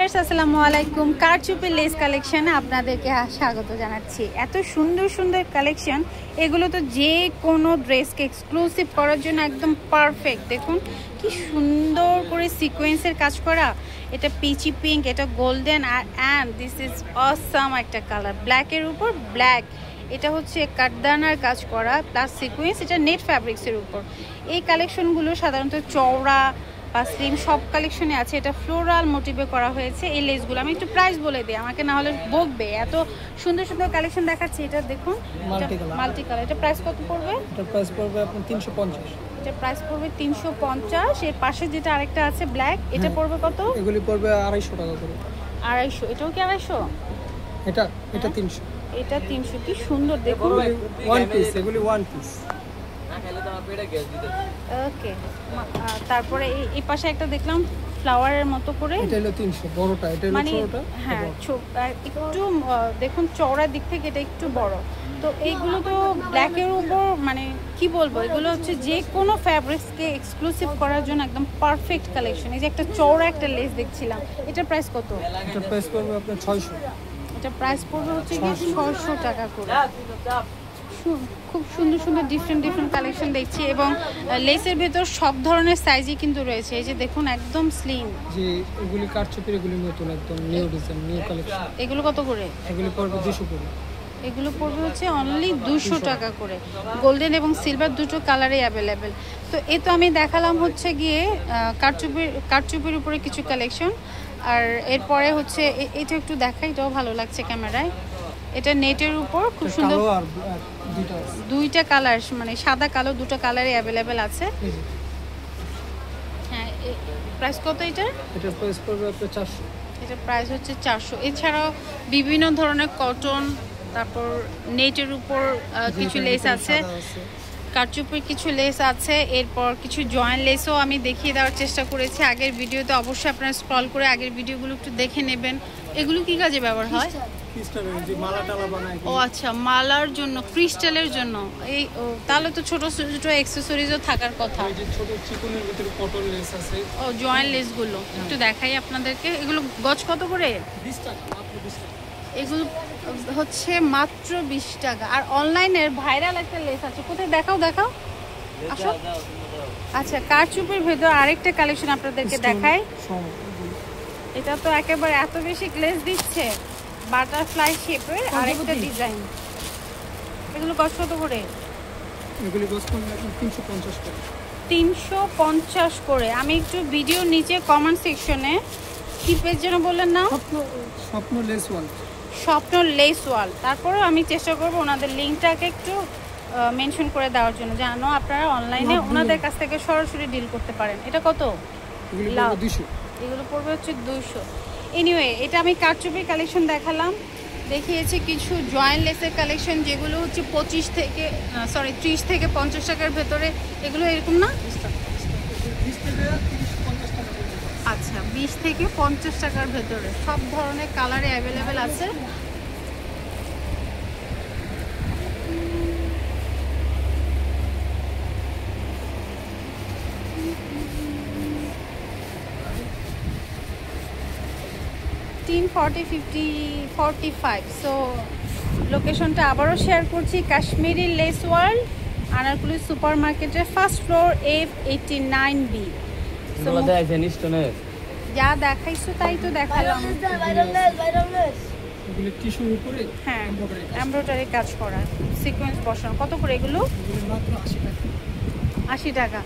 আসসালামু আলাইকুম, কারচুপি লেস কালেকশনে আপনাদেরকে স্বাগত জানাচ্ছি। এত সুন্দর সুন্দর কালেকশন, এগুলো তো যে কোনো ড্রেসকে এক্সক্লুসিভ করার জন্য একদম পারফেক্ট। দেখুন কি সুন্দর করে সিকোয়েন্সের কাজ করা, এটা পিচি পিঙ্ক, এটা golden, and this is awesome একটা কালার, ব্ল্যাকের উপর ব্ল্যাক। এটা হচ্ছে কাঠদানার কাজ করা প্লাস সিকোয়েন্স, এটা নেট ফ্যাব্রিক্সের উপর। এই কালেকশনগুলো সাধারণত চওড়া বা স্লিম সব কালেকশনে আছে। এটা ফ্লোরাল মোটিভে করা হয়েছে। এই লেসগুলো আমি একটু প্রাইস বলে দিই, আমাকে না হলে বকবে, এত সুন্দর সুন্দর কালেকশন দেখাচ্ছি। এটা দেখুন মাল্টি কালার, এটা প্রাইস কত পড়বে? এটা প্রাইস পড়বে আপনার 350। এটা প্রাইস পড়বে 350। এর পাশে যেটা আরেকটা আছে ব্ল্যাক, এটা পড়বে কত? এগুলি পড়বে 250 টাকা করে। 250? এটাও কি 250? এটা 300। এটা 300। কি সুন্দর দেখুন, ওয়ান পিস, এগুলি ওয়ান পিস। ওকে, তারপরে এই পাশে একটা দেখলাম ফ্লাওয়ারের মতো করে, এটা হলো 300 বড়টা, এটা হলো ছোটটা। হ্যাঁ একটু দেখুন চওড়ার দিক থেকে এটা একটু বড়। তো এইগুলো তো ব্ল্যাকের উপর, মানে কি বলবো, এগুলো হচ্ছে যে কোনো ফ্যাব্রিক্সকে এক্সক্লুসিভ করার জন্য একদম পারফেক্ট কালেকশন। এই যে একটা চওড়া একটা লেস দেখছিলাম, এটার প্রাইস কত? এটার প্রাইস পড়বে আপনার 600। এটা প্রাইস পড়বে হচ্ছে গিয়ে 600 টাকা করে। খুব সুন্দর সুন্দর ডিফারেন্ট কালেকশন দেখছি, এবং লেসের ভেতর সব ধরনের সাইজই কিন্তু রয়েছে। এই যে দেখুন একদম স্লিম, যে এগুলি কারচুপির, এগুলি নতুন একদম নিউ ডিজাইন, নিউ কালেকশন। এগুলো কত করে? এগুলি পড়বে 200 করে। এগুলো পড়বে হচ্ছে অনলি 200 টাকা করে। গোল্ডেন এবং সিলভার দুটো কালারই অ্যাভেলেবেল। তো এই তো আমি দেখালাম হচ্ছে গিয়ে কারচুপির উপরে কিছু কালেকশন। আর এরপরে হচ্ছে এটা একটু দেখাই, এটাও ভালো লাগছে ক্যামেরায়। এটা নেটের উপর খুব সুন্দর দুইটা কালার, মানে সাদা কালো দুটো কালারই অ্যাভেলেবেল আছে। হ্যাঁ, প্রাইস কত এটার? এটার প্রাইস পড়বে আপনার 400। এটার প্রাইস হচ্ছে 400। এছাড়াও বিভিন্ন ধরনের কটন, তারপর নেটের উপর কিছু লেস আছে, কারচুপির কিছু লেস আছে, এরপর কিছু জয়েন্ট লেসও আমি দেখিয়ে দেওয়ার চেষ্টা করেছি আগের ভিডিওতে। অবশ্যই আপনারা স্ক্রল করে আগের ভিডিওগুলো একটু দেখে নেবেন। এগুলো কি কাজে ব্যবহার হয়? ও আচ্ছা, মালার জন্য, ক্রিস্টালের জন্য। এই তাহলে তো ছোট ছোট অ্যাকসেসরিজও থাকার কথা। ও জয়েন্ট লেসগুলো একটু দেখাই আপনাদেরকে। এগুলো গজ কত করে? 20 টাকা, মাত্র 20 টাকা। এগুলো হচ্ছে মাত্র 20 টাকা। আর অনলাইনের ভাইরাল একটা লেস আছে, কোথায় দেখাও আসো। আচ্ছা, কারচুপির ভেতর আরেকটা কালেকশন আপনাদেরকে দেখাই। এটা তো একেবারে এত বেশি গ্লেজ দিচ্ছে, বাটারফ্লাই শেপের আরেকটা ডিজাইন। এগুলো কত করে? এগুলি কত? 350 করে। 350 করে। আমি একটু ভিডিওর নিচে কমেন্ট সেকশনে কি পেজ যেন বললেন না, স্বপ্ন লেস ওয়াল, স্বপ্ন লেস ওয়াল। তারপরে আমি চেষ্টা করবো ওনাদের লিঙ্কটাকে একটু মেনশন করে দেওয়ার জন্য, জানো আপনারা অনলাইনে ওনাদের কাছ থেকে সরাসরি ডিল করতে পারেন। এটা কত? এগুলো পড়বে হচ্ছে 200। এনিওয়ে, এটা আমি কারচুপির কালেকশন দেখালাম, দেখিয়েছি কিছু জয়েন্ট লেসের কালেকশন যেগুলো হচ্ছে 30 থেকে 50 টাকার ভেতরে। এগুলো এরকম না? আচ্ছা, 20 থেকে 50 টাকার ভেতরে সব ধরনের কালারে অ্যাভেলেবেল আছে। $40, $50, $45। সো লোকেশনটা আবারও শেয়ার করছি, Kashmiri less world, anarkali super মার্কেটের ফার্স্ট ফ্লোর, F89B। যা দেখাইছো তাই তো দেখালাম। হ্যাঁ, এমব্রয়ডারি কাজ করা, সিকোয়েন্স বসানো। কত করে এগুলো? 80 টাকা।